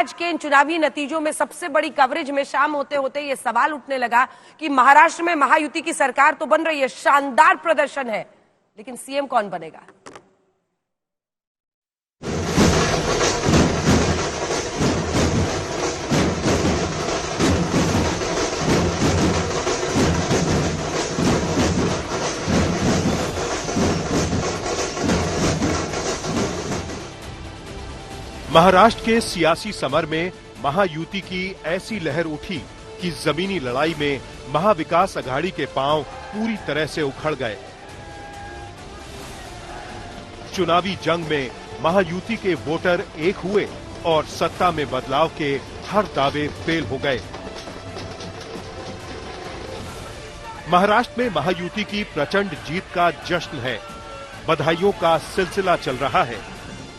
आज के इन चुनावी नतीजों में सबसे बड़ी कवरेज में शाम होते होते ये सवाल उठने लगा कि महाराष्ट्र में महायुति की सरकार तो बन रही है, शानदार प्रदर्शन है, लेकिन सीएम कौन बनेगा? महाराष्ट्र के सियासी समर में महायुति की ऐसी लहर उठी कि जमीनी लड़ाई में महाविकास अघाड़ी के पांव पूरी तरह से उखड़ गए। चुनावी जंग में महायुति के वोटर एक हुए और सत्ता में बदलाव के हर दावे फेल हो गए। महाराष्ट्र में महायुति की प्रचंड जीत का जश्न है, बधाइयों का सिलसिला चल रहा है,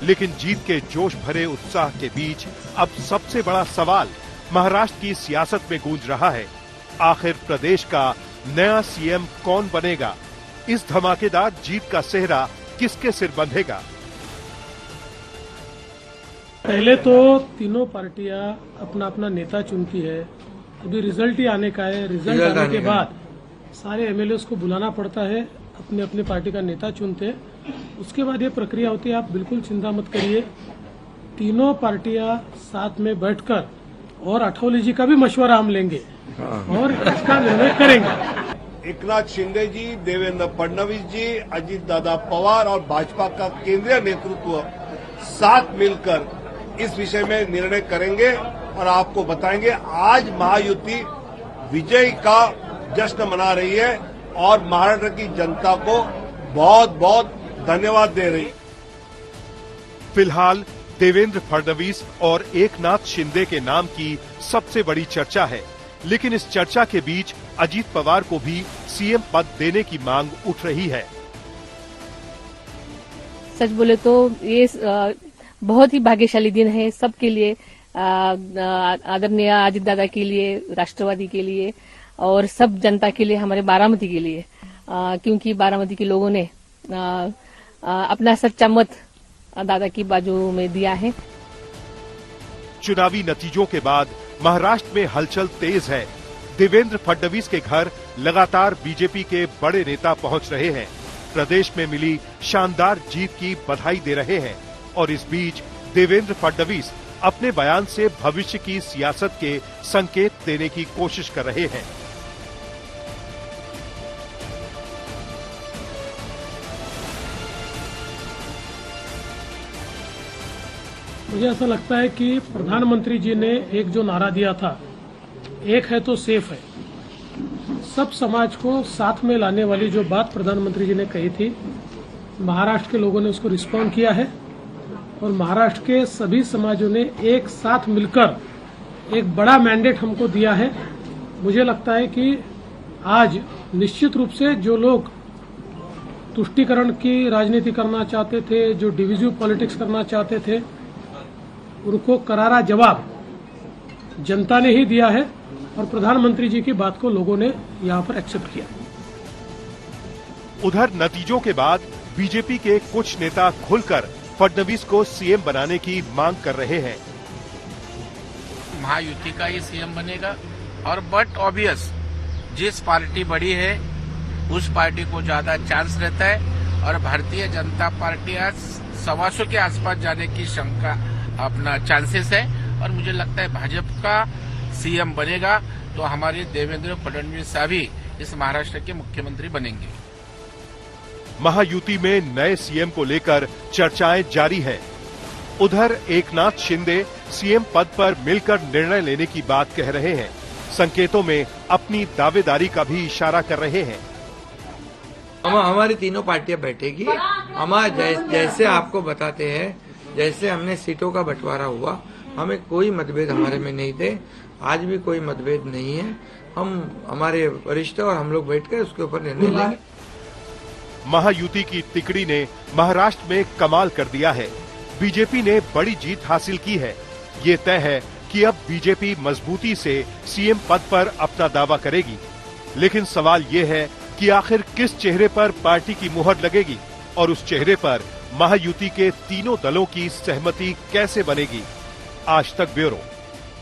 लेकिन जीत के जोश भरे उत्साह के बीच अब सबसे बड़ा सवाल महाराष्ट्र की सियासत में गूंज रहा है, आखिर प्रदेश का नया सीएम कौन बनेगा? इस धमाकेदार जीत का सेहरा किसके सिर बंधेगा? पहले तो तीनों पार्टियां अपना अपना नेता चुनती है, अभी रिजल्ट ही आने का है। रिजल्ट आने के बाद सारे एमएलए को बुलाना पड़ता है, अपने अपने पार्टी का नेता चुनते हैं, उसके बाद ये प्रक्रिया होती है। आप बिल्कुल चिंता मत करिए, तीनों पार्टियां साथ में बैठकर और अठौली जी का भी मशवरा हम लेंगे और इसका निर्णय करेंगे। एकनाथ शिंदे जी, देवेंद्र फडणवीस जी, अजीत दादा पवार और भाजपा का केंद्रीय नेतृत्व साथ मिलकर इस विषय में निर्णय करेंगे और आपको बताएंगे। आज महायुति विजय का जश्न मना रही है और महाराष्ट्र की जनता को बहुत बहुत धन्यवाद दे रही। फिलहाल देवेंद्र फडणवीस और एकनाथ शिंदे के नाम की सबसे बड़ी चर्चा है, लेकिन इस चर्चा के बीच अजीत पवार को भी सीएम पद देने की मांग उठ रही है। सच बोले तो ये बहुत ही भाग्यशाली दिन है सबके लिए, आदरणीय अजीत दादा के लिए, राष्ट्रवादी के लिए और सब जनता के लिए, हमारे बारामती के लिए, क्योंकि बारामती के लोगों ने अपना सच्चा मत दादा की बाजू में दिया है। चुनावी नतीजों के बाद महाराष्ट्र में हलचल तेज है। देवेंद्र फडणवीस के घर लगातार बीजेपी के बड़े नेता पहुंच रहे हैं, प्रदेश में मिली शानदार जीत की बधाई दे रहे हैं और इस बीच देवेंद्र फडणवीस अपने बयान से भविष्य की सियासत के संकेत देने की कोशिश कर रहे हैं। मुझे ऐसा लगता है कि प्रधानमंत्री जी ने एक जो नारा दिया था, एक है तो सेफ है, सब समाज को साथ में लाने वाली जो बात प्रधानमंत्री जी ने कही थी, महाराष्ट्र के लोगों ने उसको रिस्पॉन्ड किया है और महाराष्ट्र के सभी समाजों ने एक साथ मिलकर एक बड़ा मैंडेट हमको दिया है। मुझे लगता है कि आज निश्चित रूप से जो लोग तुष्टीकरण की राजनीति करना चाहते थे, जो डिविजिव पॉलिटिक्स करना चाहते थे, उनको करारा जवाब जनता ने ही दिया है और प्रधानमंत्री जी की बात को लोगों ने यहां पर एक्सेप्ट किया। उधर नतीजों के बाद बीजेपी के कुछ नेता खुलकर फडणवीस को सीएम बनाने की मांग कर रहे हैं। महायुति का ये सीएम बनेगा और बट ऑब्वियस जिस पार्टी बड़ी है उस पार्टी को ज्यादा चांस रहता है और भारतीय जनता पार्टी आज 125 के आसपास जाने की शंका अपना चांसेस है और मुझे लगता है भाजपा का सीएम बनेगा तो हमारे देवेंद्र फडणवीस साहब भी इस महाराष्ट्र के मुख्यमंत्री बनेंगे। महायुति में नए सीएम को लेकर चर्चाएं जारी है। उधर एकनाथ शिंदे सीएम पद पर मिलकर निर्णय लेने की बात कह रहे हैं, संकेतों में अपनी दावेदारी का भी इशारा कर रहे हैं। हमारी तीनों पार्टियां बैठेगी, हम जैसे आपको बताते हैं, जैसे हमने सीटों का बंटवारा हुआ, हमें कोई मतभेद हमारे में नहीं थे, आज भी कोई मतभेद नहीं है। हम हमारे वरिष्ठ और हम लोग बैठकर उसके ऊपर निर्णय लेंगे। महायुति की तिकड़ी ने महाराष्ट्र में कमाल कर दिया है। बीजेपी ने बड़ी जीत हासिल की है। ये तय है कि अब बीजेपी मजबूती से सीएम पद पर अपना दावा करेगी, लेकिन सवाल ये है कि आखिर किस चेहरे पर पार्टी की मुहर लगेगी और उस चेहरे पर महायुति के तीनों दलों की सहमति कैसे बनेगी। आज तक ब्यूरो।